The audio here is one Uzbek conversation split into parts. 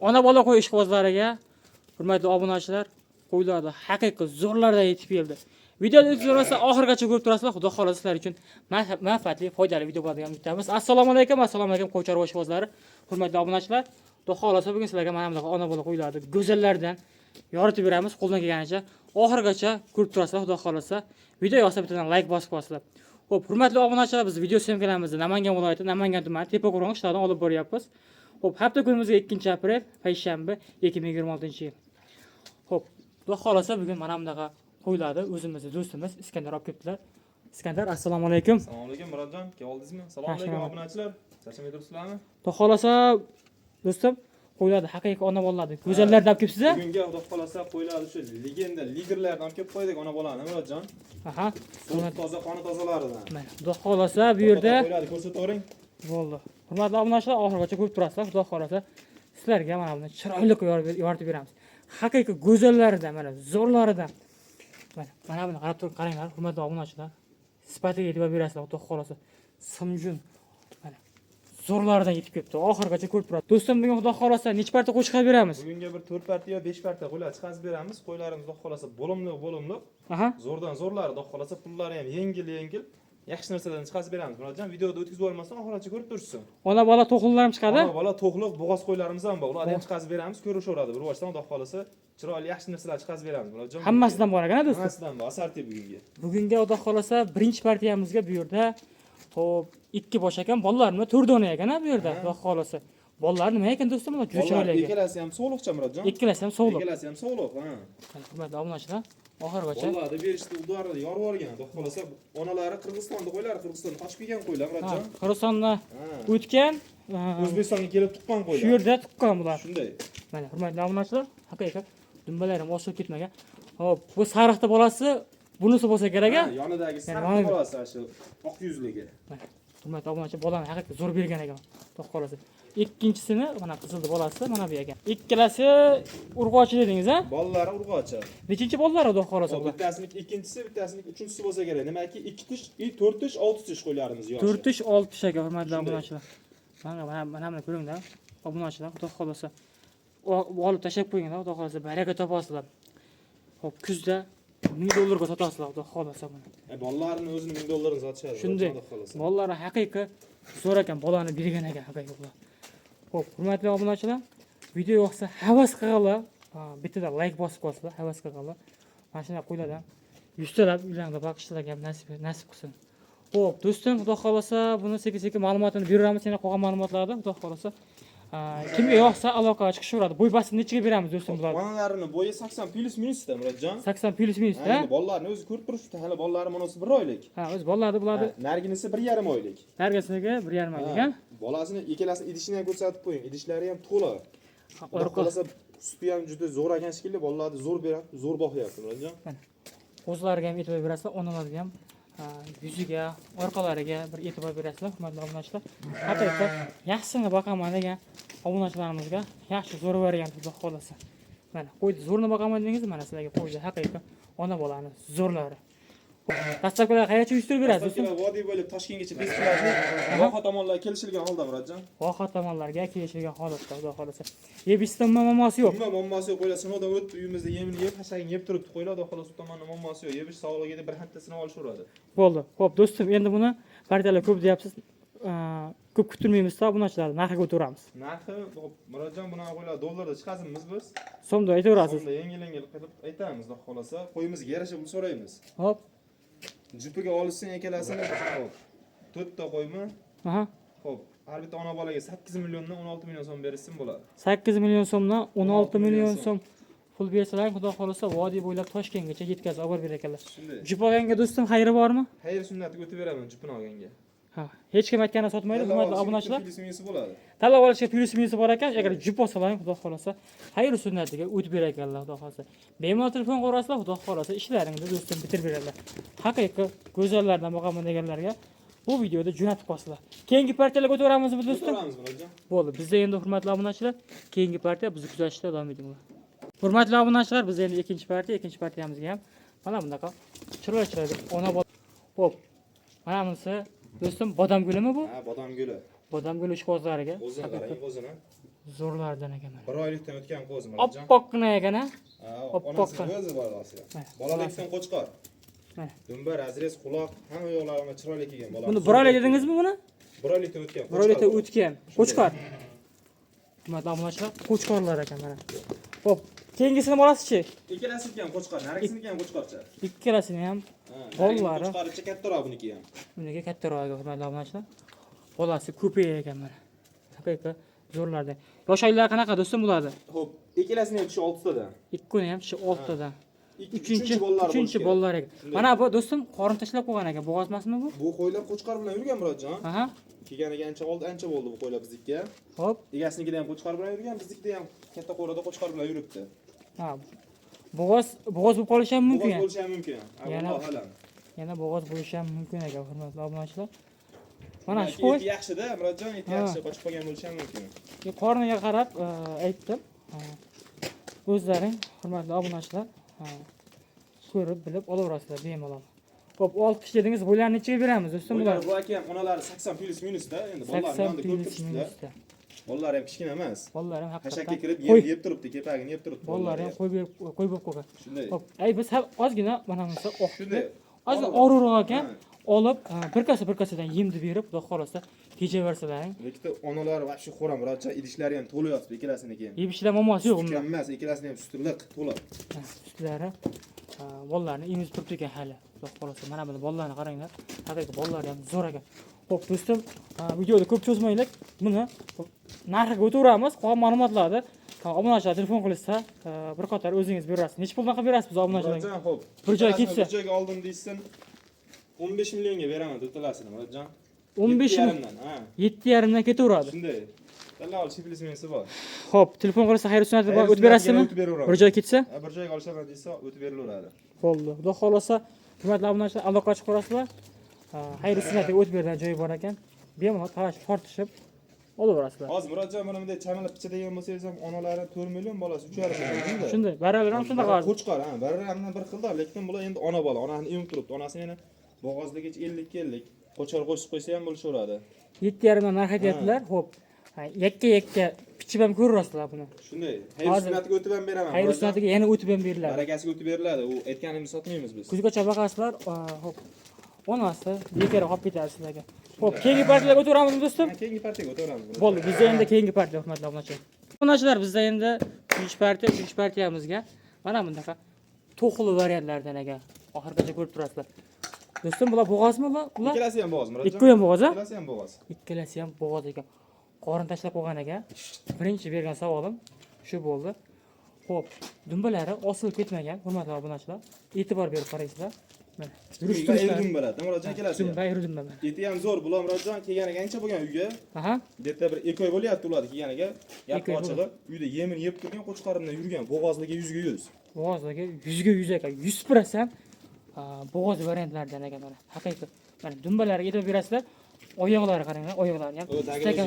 Ona bola qo'y ishqibozlariga, hurmatli obunachilar, qo'ylarni haqiqiy zo'rlardan yetib keldi. Videoni o'zingizlar oxirigacha ko'rib turasizlar. Xudo xolasa sizlar uchun manfaatli, foydali video bo'ladigan kutamiz. Assalomu alaykum qo'y chorva ishqibozlari, hurmatli obunachilar. Xudo xolasa bugun sizlarga mana bunaqa ona bola qo'ylarni go'zallardan yoritib beramiz. Qo'ldan kelganicha oxirigacha ko'rib turasizlar. Xudo xolasa video yoqsa bittadan like bosib qo'yasizlar. Xo'p, hurmatli obunachilar, biz video syomkalarimizni Namangan viloyati, Namangan tumani Tepaquron qishlog'idan olib boryapmiz. Xo'p, hafta kunimizga 2-aprel, payshanba 2026-yil. Xo'p, xudo xolasa bugun mana bunaqa qo'ylarni o'zimizning do'stimiz Iskandar olib kelibdilar. Iskandar, assalomu alaykum. Assalomu alaykum Murodjon, keldingizmi? Assalomu alaykum obunachilar. Charchamay turibsizlarmi? Xudo xolasa do'stim, qo'ylarni haqiqiy ona bolalarni go'zallardan olib kelibsiz-a? Bugunga xudo xolasa qo'ylarni shu legenda, liderlardan olib kelib qo'ydik ona bolani Murodjon. Aha. Toza, qoni tozalaridan. Mana xudo xolasa bu yerda qo'ylarni ko'rsatavering. bo'ldi. Hurmatli obunachilar, oxirigacha ko'rib turasizlar. Xudo xolasa sizlarga mana buni chiroyli yoritib beramiz. Haqiqiy go'zallaridan, mana zo'rlaridan. Mana buni qarab turib qaranglar, hurmatli obunachilar. Sifatiga e'tibor berasizlar, xudo xolasa. Simjun. Mana zo'rlaridan yetib kelibdi. Oxirigacha ko'rib turadi. Do'stim, bugun xudo xolasa necha parta qo'y chiqarib beramiz? Bugunga bir 4 parta yo 5 parta qo'ylar chiqarib beramiz. Qo'ylarimiz xudo xolasa bo'limli. Aha. Zo'rdan zo'rlari, xudo xolasa pullari ham yengil. Yaxshi narsalardan chiqarib beramiz Murodjon. Videoda o'tkazib olmasdan oxirigacha ko'rib turishsin. Ona bola to'qillar chiqadi? Ona bola to'qliq bo'g'oz qo'ylarimiz ham bor. Ularni ham chiqarib beramiz, ko'rishaveradi. Bir boshdan xudo xolasa chiroyli yaxshi narsalar chiqarib beramiz Murodjon. Hammasidan bor ekan, do'stlar. Hammasidan bor. Asarti bugunga. Bugunga xudo xolasa birinchi partiyamizga bu yerda xo'p, 2 bosh ekan, bolalarni 4 dona ekan bu yerda, xudo xolasa. Bolalar nima ekan do'stim? Ular juda chiroyli ekan. Ikkalasi ham sog'liqcha Murodjon. Ikkalasi ham sog'liq. Ikkalasi ham sog'liq, ha. Hurmatli obunachilar, oxirigacha. Bolalarni berishdi, ularni yorib olgan. Xudo xolasa onalari Qirg'izistonda qo'ylar, Qirg'izistonda qochib kelgan qo'ylar Murodjon. Qirg'izistonda o'tgan, O'zbekistonga kelib tuqqan qo'ylar. shu yerda tuqqan bular. Shunday. Mana hurmatli obunachilar, haqiqat dumbalar ham osilib ketmagan. Hop, bu sariqda bolasi bunisi bo'lsa kerak-a? Yonidagi sariq bolasi shu oq yuzligi. Hurmatli obunachilar, bolani haqiqat zo'r bergan ekan. Xudo xolasa. Ikkinchisini mana qizildi bolasi mana bu ekan. Ikkalasi urg'ochi dedingiz-a? Bolalari urg'ochi. Nechinchi bolalari xudo xolasa bular? Bittasiniki ikkinchisi, bittasiniki uchinchisi bo'lsa kerak. Nimaki 2 tish, 4 tish, 6 tish qo'ylarimiz yoshi. 4 tish, 6 tish ekan hurmatli obunachilar. Mana ko'ringlar. Obunachilar, xudo xolasa. Olib tashlab qo'yinglar, xudo xolasa baraka topasizlar. Xo'p, kuzda $1000 ga sotasizlar, xudo xolasa buni. Bolalarning o'zini $1000 sotishadi. Shunday. Bolalar haqiqiy zo'r ekan, bolani bergan ekan haqiqiy. Xo'p, hurmatli obunachilar, video yoqsa havas qilinglar. Bittadan like bosib qo'yinglar, havas qilinglar. Mana shunday qo'ylardan 100 talab uylarga boqishlarga ham nasib qilsin. Xo'p, do'stim, xudo xolasa buni sekin-sekin ma'lumotini beramiz, yana qolgan ma'lumotlarni xudo xolasa. Kimga yoqsa aloqaga chiqishaveradi. Bo'y basini nechaga beramiz do'stim bular? Bolalarini bo'yi 80 plus minusda Murodjon. 80 plus minus, ha? Bolalarni o'zi ko'rib turibsiz, hali bolalari mana 1 oylik. Ha, o'z bolalarni bularni Narginisi 1,5 oylik. nargasiga 1,5 oylik, ha? Bolasini ikkalasini idishini ham ko'rsatib qo'ying. Idishlari ham to'la. Orqalasa suti ham juda zo'r ekan shekilli, bolalarni zo'r beradi, zo'r boqyapti Murodjon. O'zlariga ham e'tibor berasizlar, onalarga ham yuziga, orqalariga bir e'tibor berasizlar, hurmatli obunachilar. Haqiqat yaxshini boqaman degan obunachilarimizga yaxshi zo'r bergan xudo xolasa. Mana qo'yni zo'rni boqaman degangiz, mana sizlarga qo'yni haqiqat ona bolani zo'rlari. Dastlabkilar qayercha uyushtirib berasiz? Vodiy bo'lib Toshkentgacha beskilashni Voha tomonlarga kelishilgan holda Murodjon. Voha tomonlarga kelishilgan holatda xudo xolasa. Yebisdan muammosi yo'q. Muammosi yo'q, qo'ylar sinovdan o'tib uyimizda yemini yeb, hashagini yeb turibdi qo'ylar, xudo xolasa tomondan muammosi yo'q. Yebish sog'ligida bir hafta sinov olishaveradi. Bo'ldi. Xo'p, do'stim, endi buni partiyalar ko'p deyapsiz. Ko'p kutilmaymiz-da, obunachilar narxiga o'tiramiz. Narxi, Murodjon, bunaqa qo'ylar dollarda chiqazimiz biz. So'mda aytaverasiz. So'mda yengil qilib aytamiz, xudo xolasa. Qo'yimizga yarasha pul so'raymiz. Hop. Jupiga olishsang ikkalasini, hop. 4 ta qo'ymi? Aha. Hop. Har bitta ona bolaga 8 milliondan 16 million so'm berishsin bo'ladi. 8 million so'mdan 16 million so'm pul bersalar, xudo xolasa vodiy bo'ylab Toshkentgacha yetkazib olib berar ekanlar. Jup olganga do'stim xayri bormi? Xayr sunnatiga o'tib beraman jupini olganga. Ha, hech kim aytganini sotmaydi, hurmatli obunachilar. Plyus bo'ladi. Talab olishga plyus minusi bor ekan, agar jup olsalar, xudo xolasa xayr sunnatiga o'tib berar ekanlar, xudo xolasa. Bemalol telefon qo'rasizlar, xudo xolasa ishlaringizni do'stim bitirib beradilar. Haqiqiy go'zallardan boqaman deganlarga bu videoda jo'natib qo'yasizlar. Keyingi partiyalarga o'taveramizmi do'stim? O'tiramiz Murodjon. Bo'ldi, bizda endi hurmatli obunachilar, keyingi partiya bizni kuzatishda davom etinglar. Hurmatli obunachilar, biz endi ikkinchi partiyamizga ham mana bunaqa chiroyli ona bola. Xo'p. Mana bunisi do'stim bodam gulimi bu? Ha, bodam guli. Bodam guli ishqibozlariga. O'zini qarang, o'zini. zo'rlardan ekan mana. 1 oylikdan o'tgan qo'zi Murodjon. Oppoqqina ekan a. Onasining o'zi bolasi. Bolalikdan qo'chqor. Mana. Dumba, razrez, quloq, hamma yo'qlarini chiroyli kelgan bola. Buni 1 oylik dedingizmi buni? 1 oylikdan o'tgan. 1 oylikdan o'tgan. Qo'chqor. Hurmatli obunachilar, qo'chqorlar ekan mana. Xo'p, keyingisini bolasichi? Ikkalasi ham qo'chqor, narigisiniki ham qo'chqorcha. Ikkalasini ham bollari. Qo'chqoricha kattaroq buniki ham. Buniki kattaroq hurmatli obunachilar. Bolasi ko'paygan ekan mana. Haqiqiy zo'rlarda. Yosh oylar qanaqa do'stim bo'ladi? Xo'p, ikkalasini ham tishi 6 tadan. Ikkuni ham tishi 6 tadan. Uchinchi bolalar. Uchinchi bolalar ekan. Mana bu do'stim qorin tashlab qo'ygan ekan. Bo'g'oz emasmi bu? Bu qo'ylar qo'chqor bilan yurgan Murodjon. Aha. Kelganiga ancha bo'ldi bu qo'ylar biznikiga. Xo'p. Egasinikida ham qo'chqor bilan yurgan, biznikida ham katta qo'rada qo'chqor bilan yuribdi. Ha. Bo'g'oz bo'lib qolishi ham mumkin. Bo'g'oz bo'lishi ham mumkin. Alloh alam. Yana bo'g'oz bo'lishi ham mumkin ekan hurmatli obunachilar. Mana shu qo'y qo'y yaxshi-da, Murodjon, eti yaxshi, qochib qolgan bo'lishi ham mumkin. Qorniga qarab aytdim. O'zlaring hurmatli obunachilar ko'rib bilib olaverasizlar bemalol. Xo'p, 6 kishi dedingiz, bo'ylarni nechaga beramiz do'stim bular? Bu aka onalari 80 plus minusda, endi bolalar nonda ko'p turibdi. Bolalar ham kichkina emas. Bolalar ham Hashakka haqiqatan kirib yeb turibdi, kepagini yeb turibdi. Bolalar ham qo'y bo'lib qolgan. Shunday. Xo'p, biz ozgina mana bunisi Shunday. Ozgina og'riqroq ekan. Olib, bir kasadan yemni berib, xudo xolasa kechaversalaring. Lekin onalar va shu xo'ram Murodjon, idishlari ham to'la yotibdi ikkalasiniga ham. Yebishida mamosi yo'q unda. Emas, ikkalasini ham sutliq, to'la. Sutlari bolalarni emizib turibdi ekan hali. Xudo xolasa mana buni bolalarni qaranglar. Haqiqiy bolalari ham zo'r ekan. Xo'p, do'stim, videoni ko'p cho'zmaylik. Buni narxiga o'taveramiz. Qolgan ma'lumotlarni obunachilar telefon qilsa, bir qator o'zingiz berasiz. Necha puldan qilib berasiz biz obunachilarga? Murodjon, xo'p. Bir joy ketsa. Bir joyga oldim deysin. 15 millionga beraman to'talasini Murodjon. 15 milliondan, ha. 7,5 dan ketaveradi. Shunday. Dallol chiplismensi bor. Xo'p, telefon qilsa xayr sunnat deb o'tib berasizmi? Bir joy ketsa? Bir joyga olishaman desa, o'tib berilaveradi. Bo'ldi. Xudo xolasa, hurmatli obunachilar, aloqa chiqib qo'yasizlar. Xayr sunnat deb o'tib bergan joyi bor ekan. Bemalol talashib, tortishib olaverasizlar. Hozir Murodjon mana bunday chamalab pichadigan bo'lsangiz ham onalari 4 million, bolasi 3,5 million. Shunday, baralar ham shunday qiladi. Qo'chqor, ha, baralardan bir xilda, lekin bular endi ona bola, onasini emib turibdi. Onasi yana bo'g'ozligicha 50 qo'chqor qo'shib qo'ysa ham bo'lishaveradi. 7,5 dan narx aytyaptilar. Xo'p. Yakka pichib ham ko'rasizlar buni. Shunday. Xayr sunnatiga o'tib ham beraman. Xayr sunnatiga yana o'tib ham beriladi. Barakasiga o'tib beriladi. U aytganimizni sotmaymiz biz. Kuzgacha boqasizlar. Xo'p. Onasi bekor qolib ketadi sizlarga. Xo'p, keyingi partiyaga o'taveramizmi do'stim? Keyingi partiyaga o'taveramiz. Bo'ldi, bizda endi keyingi partiya hurmatli obunachilar. Obunachilar, bizda endi 3 partiyamizga mana bunaqa to'xli variantlardan ekan. Oxirgacha ko'rib turasizlar. Do'stim, bular bo'g'ozmi bular? Ikkalasi ham bo'g'oz, Murodjon. Ikkovi ham bo'g'oz, a? Ikkalasi ham bo'g'oz. Ikkalasi ham bo'g'oz ekan. Qorin tashlab qo'ygan ekan. Birinchi bergan savolim shu bo'ldi. Xo'p, dumbalari osilib ketmagan, hurmatli obunachilar. E'tibor berib qaraysizlar. Mana, yurishtirishlar bo'ladi, Murodjon kelasi. Dumba yurdim mana. Eti ham zo'r, bular Murodjon kelganiga ancha bo'lgan uyga. Aha. Detta bir 2 oy bo'lyapti ularni kelganiga. Gap ochig'i, uyda yemini yeb turgan qo'chqorimdan yurgan, bo'g'ozligi 100 ga 100. Bo'g'ozligi 100 ga 100 ekan. 100% bo'g'oz variantlardan ekan mana. Haqiqiy. Mana dumbalariga e'tibor berasizlar. Oyoqlari qaranglar, oyoqlari ham.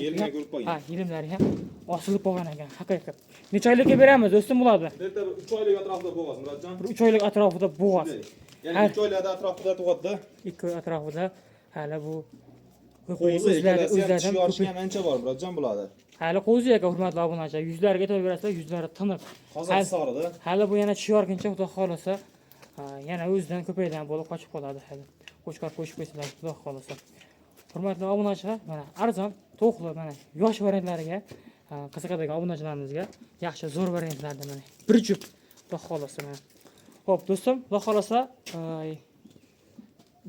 Yelimini ko'rib qo'ying. Ha, yelimlari ham osilib qolgan ekan. Haqiqiy. Necha oylikka beramiz do'stim bularni? Detta 3 oylik atrofida bo'g'oz, Murodjon. 3 oylik atrofida bo'g'oz. Ya'ni 3 oylik atrofida tug'adi. 2 oy atrofida hali bu o'zlaridan o'zlaridan yorishgan ancha bor, Murodjon bo'ladi. Hali qo'zi ekan hurmatli obunachilar. Yuzlariga e'tibor berasizlar, yuzlari tiniq. Hozir sog'rida. Hali bu yana chiyorguncha xudo xolasa yana o'zidan ko'paygan bo'lib qochib qoladi hali. Qo'chqor qo'shib qo'ysalar xudo xolasa. Hurmatli obunachilar, mana arzon, to'qli mana yosh variantlariga qiziqadigan obunachilarimizga yaxshi zo'r variantlardan mana bir jup xudo xolasa mana. Xo'p, do'stim, xudo xolasa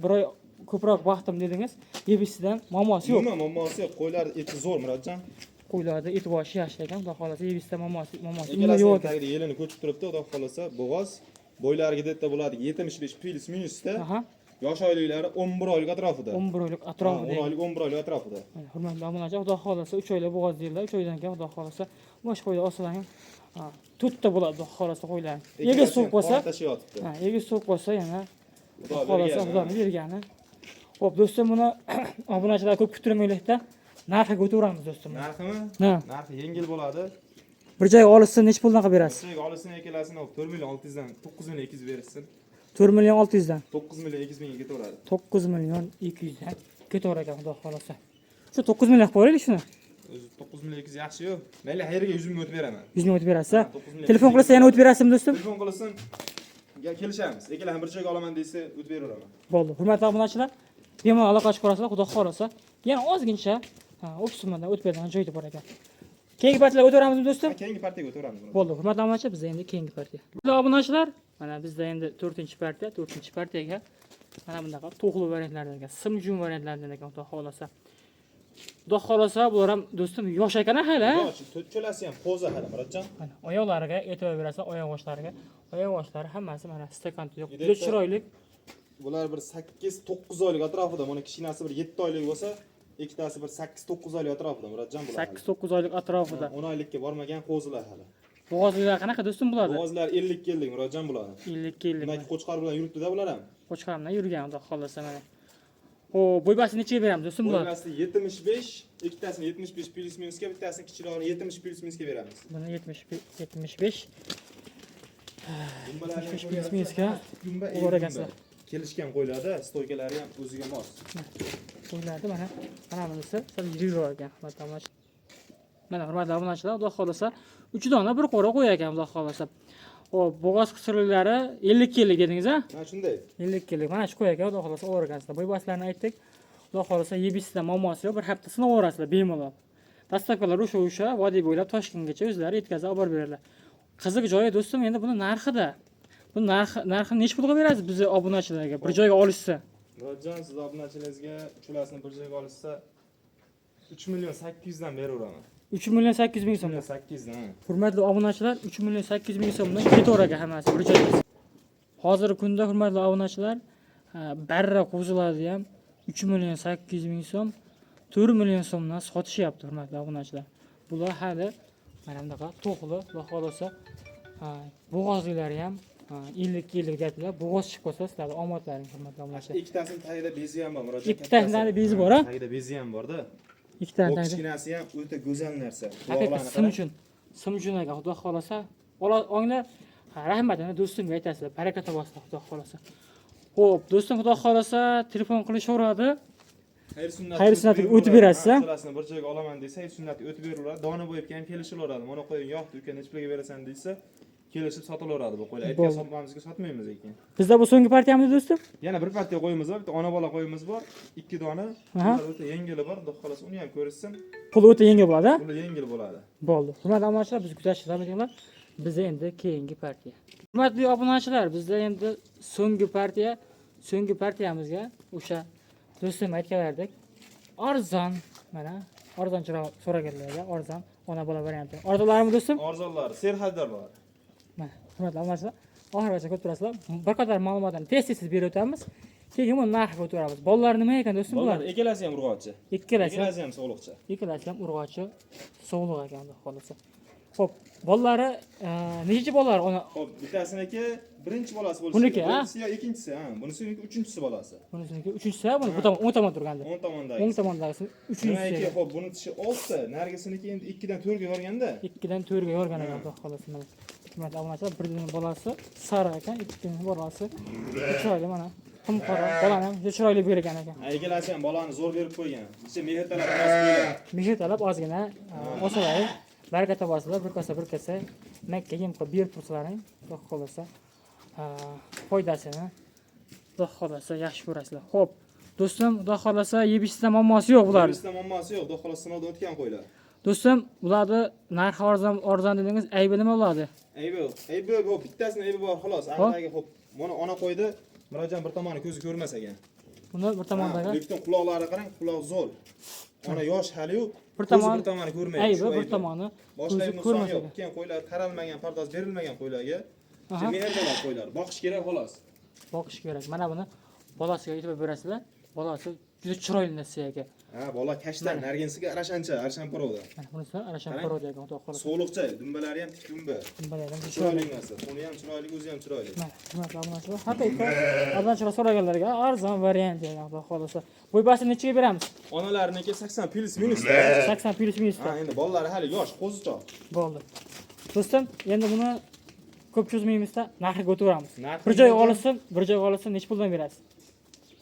bir oy ko'proq vaqtim dedingiz. Yebisidan mamosi yo'q. Nima mamosi yo'q? Qo'ylar eti zo'r, Murodjon. Qo'ylarda et boshi yaxshi ekan, xudo xolasa yebisidan mamosi yo'q. Tagida yelini ko'chib turibdi, xudo xolasa bo'g'oz. Bo'ylariga detta bo'ladi 75 plus minusda. Aha. Yosh oyliklari 11 oylik atrofida. 11 oylik atrofida. 11 oylik atrofida. Hurmatli obunachilar, xudo xolasa 3 oylik bo'g'oz deydilar. 3 oydan keyin xudo xolasa bosh qo'yda olsalar ham to'rtta bo'ladi, xudo xolasa qo'ylar. Egiz suv qo'ysa, egiz suv qo'ysa yana xudo xolasa xudoning bergani. Xo'p, do'stim, buni obunachilar ko'p kuttirmaylikda narxiga o'taveramiz do'stim. Narximi? Narxi yengil bo'ladi. Bir joyga olishsin, necha puldan qilib berasiz? Bir joyga olishsin, ikkalasini 4 million 600 dan 9 million 200 berishsin. 4 million 600 dan 9 million 200 mingga ketaveradi. 9 million 200 dan ketaverar ekan, xudo xolasa. Shu 9 million qilib qo'yaylik shuni. O'zi 9200 yaxshi-yu. Mayli hayriga 100 ming o'tib beraman. 100 ming o'tib berasiz. Ha, 9 Telefon qilsa yana o'tib berasizmi do'stim? Telefon qilasan, kelishamiz. Ikkalami bir joyga olaman desa, o'tib beraveraman. Bo'ldi. Hurmatli obunachilar, bemalol aloqa qilib ko'rasizlar, xudo xolasa. Yana ozgincha o'sha summadan o'tib beradigan joyda bor ekan. Keyingi partiyaga o'taveramizmi do'stim? Keyingi partiyaga o'taveramiz. Bo'ldi. Hurmatli obunachilar, bizda endi keyingi partiya. Hurmatli obunachilar, mana bizda endi 4-partiya, 4-partiyaga mana bunaqa to'qli variantlardan ekan, simjun variantlardan ekan, xudo xolasa. Xudo xolasa bular ham do'stim yosh ekan hali. Yosh, to'tchalasi ham qo'za hali, Murodjon. Mana oyoqlariga e'tibor berasizlar, oyoq boshlariga. Oyoq boshlari hammasi mana stakan yo'q. Juda chiroyli. Bular bir 8-9 oylik atrofida, mana kichkinasi bir 7 oylik bo'lsa, ikkitasi bir 8-9 oylik atrofida, Murodjon bular. 8-9 oylik atrofida. 10 oylikka bormagan qo'zilar hali. Bo'g'ozlar qanaqa do'stim bulardi? Bo'g'ozlar 50 keldik, Murodjon bular. 50 kellik. Demak, qo'chqor bilan yuribdi-da bular ham. Qo'chqor bilan yurgan, xudo xolasa mana. Xo'p, bo'ybasi nechaga beramiz do'stim bular? Bo'ybasi 75, ikkitasini 75 plus minusga, bittasini kichikroqini 70 plus minusga beramiz. Buni 75. Dumbalarni plus minusga o'raganlar. Kelishgan qo'ylarda stoykalari ham o'ziga mos. Qo'ylardi mana bunisi sal yiriroq ekan, hurmatli. Mana hurmatli obunachilar, xudo xolasa 3 dona bir qo'ra qo'yar ekan, xudo xolasa. Xo'p, bo'g'oz qisirliklari 50 kellik dedingiz a? Mana shunday. 50 kellik. Mana shu qo'yar ekan, xudo xolasa o'ragansizlar. Bo'ybaslarni aytdik. Xudo xolasa yebisizlar, muammosi yo'q, bir hafta sinab o'rasizlar bemalol. Dastavkalar o'sha vodiy bo'ylab Toshkentgacha o'zlari yetkazib olib beradilar. Qiziq joyi do'stim, endi buni narxida. Bu narxini necha pulga berasiz bizni obunachilarga bir joyga olishsa? Murodjon, siz obunachilaringizga uchulasini bir joyga olishsa 3.800 dan beraveraman. 3.800 ming so'm. 800 dan. Hurmatli obunachilar, 3.800 ming so'mdan ketaverar hammasi bir joyga. Hozirgi kunda hurmatli obunachilar, barra qo'ziladi ham 3.800 ming so'm, 4 million so'mdan sotishyapti hurmatli obunachilar. Bular hali mana bunaqa to'qli, xudo xolasa, bo'g'ozlilari ham 50 yillik deyaptilar. Bo'g'oz chiqib qolsa sizlarga omadlaring hurmatli obunachilar. Ikkitasini tagida bezi ham bor, Murodjon. Ikkitasining bezi bor, a? Tagida bezi ham bor-da. Ikkitasining tagida. Kichkinasi ham o'ta go'zal narsa. Haqiqatan simjun ekan, xudo xolasa. Onglar rahmatini do'stimga aytasizlar. Baraka topasizlar, xudo xolasa. Xo'p, do'stim xudo xolasa telefon qilishaveradi. Xayr sunnatga o'tib berasiz, a? Ularni bir joyga olaman desa, xayr sunnatga o'tib beraveradi. Dona bo'yib ham kelishaveradi. Mana qo'ying, yo'qdi, uka necha pulga berasan desa, kelishib sotilaveradi bu qo'ylar. Aytgan sotmamizga sotmaymiz ekan. Bizda bu so'nggi partiyamiz do'stim. Yana bir partiya qo'yimiz bor, bitta ona bola qo'yimiz bor, 2 dona. Ular o'ta yengili bor, xudo xolasa uni ham ko'rishsin. Pul o'ta yengil bo'ladi, a? Pul yengil bo'ladi. Bo'ldi. Hurmatli obunachilar, biz kuzatishlar. Bizda endi keyingi partiya. Hurmatli obunachilar, bizda endi so'nggi partiyamizga o'sha do'stim aytganlaridek arzon, mana arzonchiroq so'raganlarga arzon ona bola varianti. Arzonlarmi do'stim? Arzonlar, serhaddarlar. Mana hurmatli obunachilar, oxirigacha ko'rib turasizlar. Bir qator ma'lumotlarni tez berib o'tamiz. Keyin uni narxiga o'tamiz. Bolalar nima ekan do'stim bular? Bolalar ikkalasi ham urg'ochi. Ikkalasi ham sog'liqchi. Ikkalasi ham urg'ochi, sog'liq ekan, xolasa. Xo'p, bolalari necha bolalar ona? Xo'p, bittasiniki birinchi bolasi bo'lishi. Buniki, ha? Bunisi ikkinchisi, ha. Bunisiniki uchinchisi bolasi. Bunisiki uchinchisi, buni bu tomon turganda. 10 tomondagi. 10 tomondagisi uchinchisi. Demak, xo'p, buni tishi 6, narigisiniki endi 2 dan 4 ga yorganda. 2 dan 4 ga yorgan ekan, xolasa mana. Hurmatli obunachilar, birining bolasi sariq ekan, ikkinchining bolasi chiroyli mana. Qimqora, bolani ham chiroyli bergan ekan. Ikkalasi ham bolani zo'r berib qo'ygan. Ichida mehr talab emas. Mehr talab ozgina, osalari baraka topasizlar, bir kasa Makka yem qilib berib tursalaring, xudo xolasa, foydasini xudo xolasa yaxshi ko'rasizlar. Xo'p, do'stim, xudo xolasa yebishda muammosi yo'q bularning. Yebishda muammosi yo'q, xudo xolasa sinovdan o'tgan qo'ylar. Do'stim, bularni narxi arzon dedingiz, aybi nima bo'ladi? Aybi bu bittasini aybi bor xolos. Aniqligi xo'p, mana ona qo'ydi, Murodjon bir tomoni ko'zi ko'rmas ekan. Buni bir tomondagi. Lekin quloqlari qarang, quloq zo'r. Ona yosh hali-yu, bir tomoni ko'rmaydi. Aybi bir tomoni boshqa nuqson yo'q. Keyin qo'ylar qaralmagan, pardoz berilmagan qo'ylarga mehrlanib qo'ylar. Boqish kerak xolos. Boqish kerak. Mana buni bolasiga e'tibor berasizlar. Bolasi juda chiroyli narsa ekan. Ha, bola kashtan, narginsiga arashan parovda. Mana bunisi arashan parovda ekan, xudo xolasa. So'liqcha, dumbalari ham tik dumba. Dumbalari ham chiroyli narsa. Uni ham chiroyli, o'zi ham chiroyli. Mana, hurmatli obunachilar, haqiqatan arzonchiroq so'raganlarga arzon variant ekan, xudo xolasa. Bo'ybasini nechaga beramiz? Onalarniki 80 plus minus. 80 plus minus. Ha, endi bolalari hali yosh, qo'zichoq. Bo'ldi. Do'stim, endi buni ko'p cho'zmaymizda narxiga o'tamiz. Bir joyga olsin, necha puldan berasiz?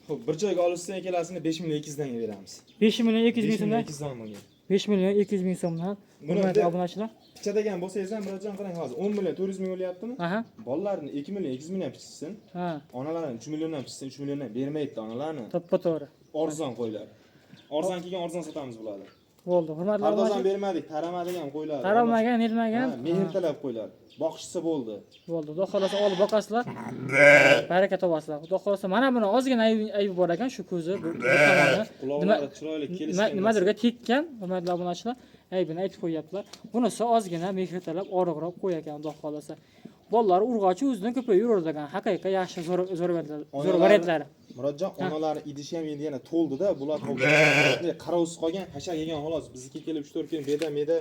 Xo'p, bir joyga olishsa ikkalasini 5200 dan beramiz. 5200 ming so'mdan. 5200 dan bo'lgan. 5 million 200 ming so'mdan. Hurmatli obunachilar. Picha degan bo'lsangiz ham Murodjon qarang hozir 10 million 400 ming o'lyaptimi? Aha. Bolalarni 2 million 200 ming ham pichsin. Ha, Onalarni 3 milliondan pichsin, 3 milliondan bermaydi onalarni. to'ppa-to'g'ri. Arzon qo'ylar. Arzon kelgan arzon sotamiz bo'ladi. Bo'ldi. Hurmatli Pardozan obunachilar. bermadik, taramadigan qo'ylar. Qaramagan, netmagan. Mehr talab qo'ylar. Boqishsa bo'ldi. Bo'ldi. Xudo xolasa olib boqasizlar. Baraka topasizlar. Xudo xolasa mana buni ozgina aybi bor ekan, shu ko'zi, bu tomoni. Quloqlari chiroyli kelishgan. Nimadirga tekkan, hurmatli obunachilar. Aybini aytib qo'yaptilar. Bunisi ozgina mehr talab oriqroq qo'yakan, xudo xolasa. Bolalar urg'ochi o'zidan ko'payib yuraveradigan, haqiqiy yaxshi zo'r variantlari. Murodjon onalari idishi ham endi yana to'ldi-da, bular qarovsiz qolgan, hashak yegan xolos. Bizniki kelib 3-4 kun beda-meda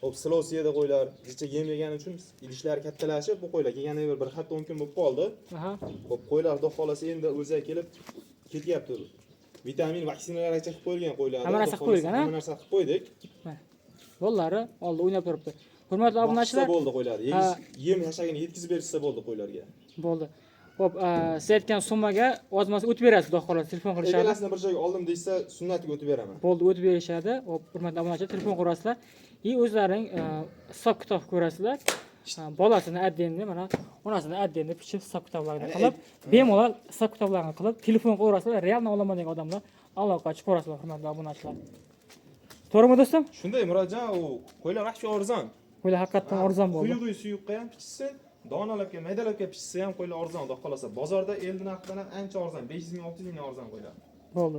hop silos yedi qo'ylar. Zicha yem yegani uchun idishlari kattalashib, bu qo'ylar kelganiga bir hafta 10 kun bo'lib qoldi. Aha. Hop qo'ylar xudo xolasa endi o'ziga kelib ketyapti. Vitamin vaksinalarigacha qilib qo'yilgan qo'ylar. Hamma narsa qilib qo'yilgan, ha? Hamma narsa qilib qo'ydik. Bolalari oldi o'ynab turibdi. Hurmatli obunachilar, bo'ldi qo'ylar. Yem hashagini yetkazib berishsa bo'ldi qo'ylarga. bo'ldi. Xo'p, siz aytgan summaga ozmas o'tib berasiz, xudo xolasa telefon qilishadi. Egalasini bir joyga oldim deysa, sunnatiga o'tib beraman. Bo'ldi, o'tib berishadi. Xo'p, hurmatli obunachilar, telefon qurasizlar. O'zlaring hisob kitob ko'rasizlar. Bolasini addenni, mana onasini addenni pichib hisob kitoblarini qilib, bemalol hisob kitoblarini qilib, telefon qo'yasizlar. Realni olaman degan odamlar aloqa chiqarasizlar, hurmatli obunachilar. To'g'rimi do'stim? Shunday Murodjon, u qo'ylar vahshiy arzon. Qo'ylar haqiqatan arzon bo'ldi. Quyuq suyuqqa ham pichsin, donalabga, maydalabga pichsa ham qo'ylar arzon, xudo xolasa. Bozorda eldi narxidan ham ancha arzon, 500 ming, 600 ming arzon qo'ylar. Bo'ldi.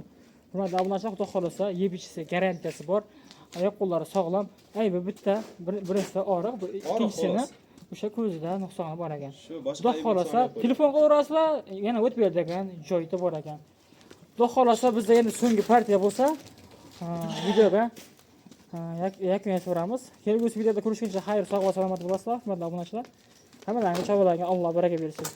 Hurmatli obunachilar, xudo xolasa, yeb ichsa garantiyasi bor. Oyoq qo'llari sog'lom. Aybi bitta, birinchisi og'riq, ikkinchisini o'sha ko'zida nuqsoni bor ekan. Shu boshqa Xudo xolasa, telefon qilaverasizlar, yana o'tib beradigan joyda bor ekan. Xudo xolasa, bizda endi so'nggi partiya bo'lsa, videoga yakun yashaveramiz. Kelgusi videoda ko'rishguncha xayr, sog' va salomat bo'lasizlar, hurmatli obunachilar. Hammalarga chog'larga Alloh baraka bersin.